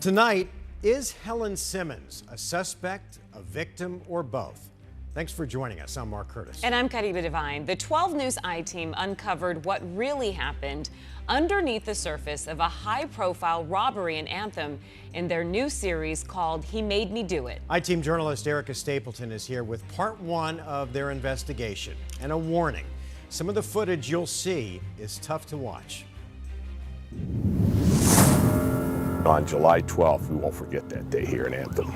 Tonight, is Helen Simmons a suspect, a victim, or both? Thanks for joining us. I'm Mark Curtis. And I'm Kadiba Devine. The 12 News I-Team uncovered what really happened underneath the surface of a high-profile robbery in Anthem in their new series called He Made Me Do It. I-Team journalist Erica Stapleton is here with part one of their investigation. And a warning, some of the footage you'll see is tough to watch. On July 12th, we won't forget that day here in Anthem.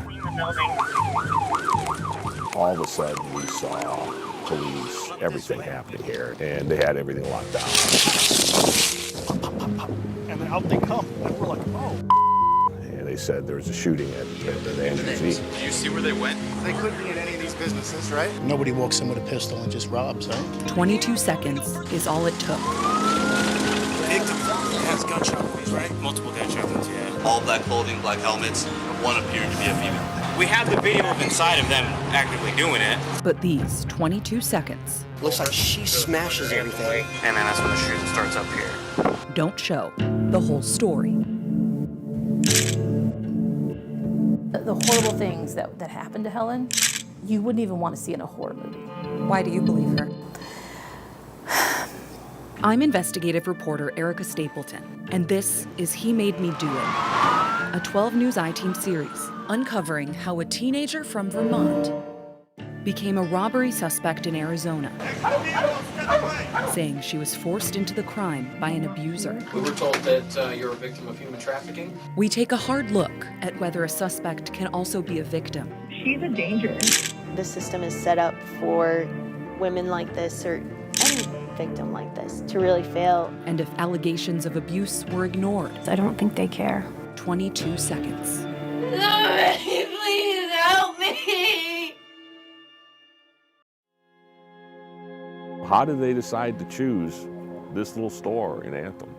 All of a sudden, we saw police, everything happening here, and they had everything locked down. And then out they come, and we're like, oh. And they said there was a shooting at the entrance. Do you see where they went? They couldn't be at any of these businesses, right? Nobody walks in with a pistol and just robs, right? 22 seconds is all it took. Victim has gunshot wounds, right? Multiple gunshot wounds, yeah. All black clothing, black helmets. One appeared to be a female. We have the video of inside of them actively doing it. But these 22 seconds Looks like she smashes everything. And then that's when the shooting starts up here. don't show the whole story. The horrible things that happened to Helen, you wouldn't even want to see in a horror movie. Why do you believe her? I'm investigative reporter Erica Stapleton, and this is He Made Me Do It, a 12 News I-Team series uncovering how a teenager from Vermont became a robbery suspect in Arizona, saying she was forced into the crime by an abuser. We were told that you're a victim of human trafficking. We take a hard look at whether a suspect can also be a victim. She's a danger. The system is set up for women like this or any victim like this to really fail. And if allegations of abuse were ignored. I don't think they care. 22 seconds. Somebody please help me! How did they decide to choose this little store in Anthem?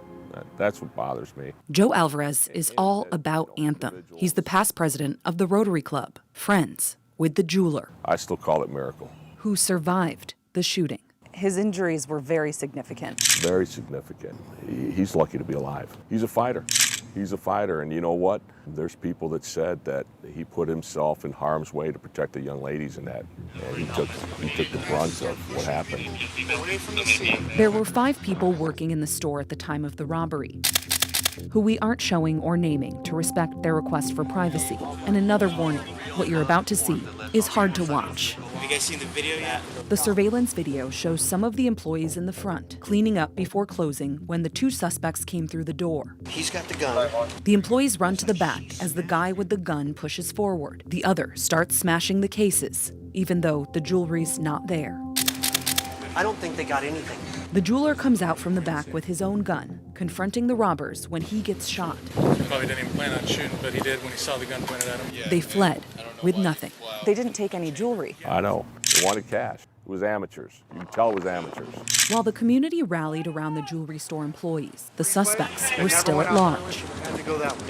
That's what bothers me. Joe Alvarez is all about Anthem. He's the past president of the Rotary Club, friends with the jeweler. I still call it a miracle. Who survived the shooting. His injuries were very significant. Very significant. He's lucky to be alive. He's a fighter. He's a fighter, and you know what? There's people that said that he put himself in harm's way to protect the young ladies in that, and he took the brunt of what happened. There were 5 people working in the store at the time of the robbery, who we aren't showing or naming to respect their request for privacy. And another warning, what you're about to see is hard to watch. Have you guys seen the video yet? The surveillance video shows some of the employees in the front cleaning up before closing when the 2 suspects came through the door. He's got the gun. The employees run to the back as the guy with the gun pushes forward. The other starts smashing the cases, even though the jewelry's not there. I don't think they got anything. The jeweler comes out from the back with his own gun, confronting the robbers when he gets shot. Probably didn't even plan on shooting, but he did when he saw the gun pointed at him. They fled with nothing. They didn't take any jewelry. I know. They wanted cash. It was amateurs. You can tell it was amateurs. While the community rallied around the jewelry store employees, the suspects were still at large. Had to go that way.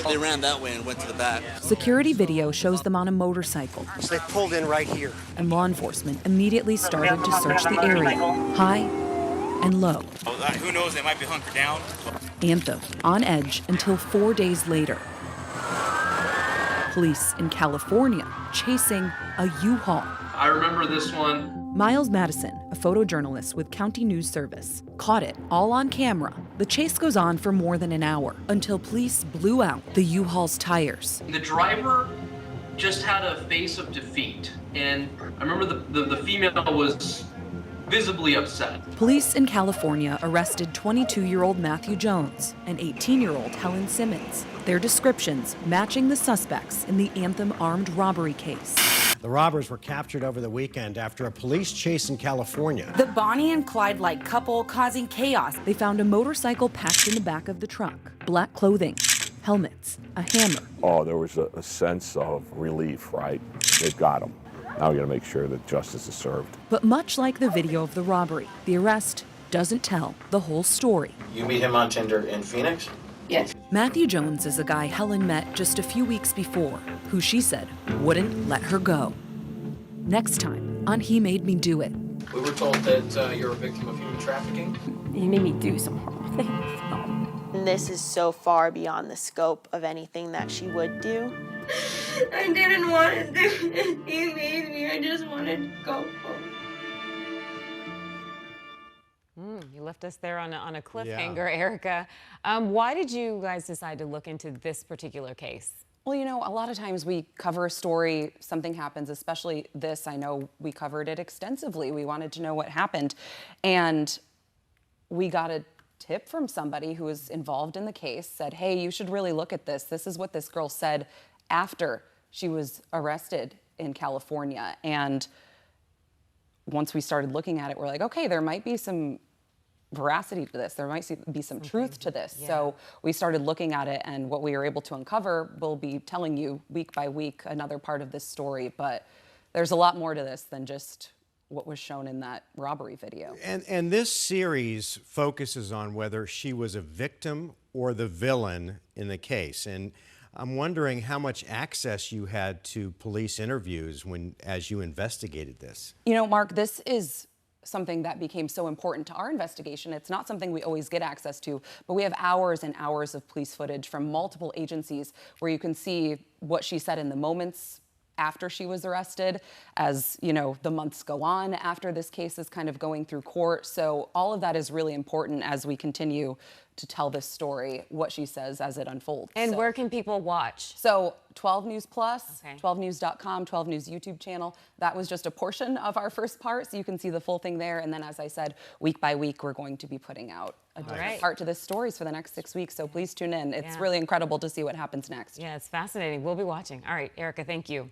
They ran that way and went to the back. Security video shows them on a motorcycle, So they pulled in right here. and law enforcement immediately started to search the area, high and low. Who knows, they might be hunkered down. Anthem on edge until 4 days later. Police in California chasing a U-Haul. I remember this one. Miles Madison, a photojournalist with County News Service, caught it all on camera. The chase goes on for more than an hour until police blew out the U-Haul's tires. The driver just had a face of defeat, and I remember the female was visibly upset. Police in California arrested 22-year-old Matthew Jones and 18-year-old Helen Simmons, their descriptions matching the suspects in the Anthem armed robbery case. The robbers were captured over the weekend after a police chase in California. The Bonnie and Clyde-like couple causing chaos. They found a motorcycle packed in the back of the truck, black clothing, helmets, a hammer. Oh, there was a sense of relief, right? They've got him. Now we got to make sure that justice is served. But much like the video of the robbery, the arrest doesn't tell the whole story. You meet him on Tinder in Phoenix? Yes. Matthew Jones is a guy Helen met just a few weeks before, who she said wouldn't let her go. Next time on He Made Me Do It. We were told that you're a victim of human trafficking. He made me do some horrible things. And this is so far beyond the scope of anything that she would do. I didn't want to do it. He made me. I just wanted to go home. You left us there on a cliffhanger, Erica. Why did you guys decide to look into this particular case? Well, you know, a lot of times we cover a story, something happens, especially this. I know we covered it extensively. We wanted to know what happened. And we got a tip from somebody who was involved in the case, said, hey, you should really look at this. This is what this girl said after she was arrested in California. And once we started looking at it, we're like, okay, there might be some veracity to this. There might be some truth to this. Yeah. So we started looking at it, and what we were able to uncover, we'll be telling you week by week another part of this story. But there's a lot more to this than just what was shown in that robbery video. And this series focuses on whether she was a victim or the villain in the case. And I'm wondering how much access you had to police interviews as you investigated this. You know, Mark, this is something that became so important to our investigation. It's not something we always get access to, but we have hours and hours of police footage from multiple agencies where you can see what she said in the moments after she was arrested, as you know, the months go on after this case is kind of going through court. So all of that is really important as we continue to tell this story, what she says as it unfolds. And where can people watch? So 12 News Plus, Okay. 12news.com, 12 News YouTube channel. That was just a portion of our first part, so you can see the full thing there. And then, as I said, week by week, we're going to be putting out a different part to this stories for the next 6 weeks. So please tune in. It's really incredible to see what happens next. Yeah, it's fascinating. We'll be watching. All right, Erica, thank you.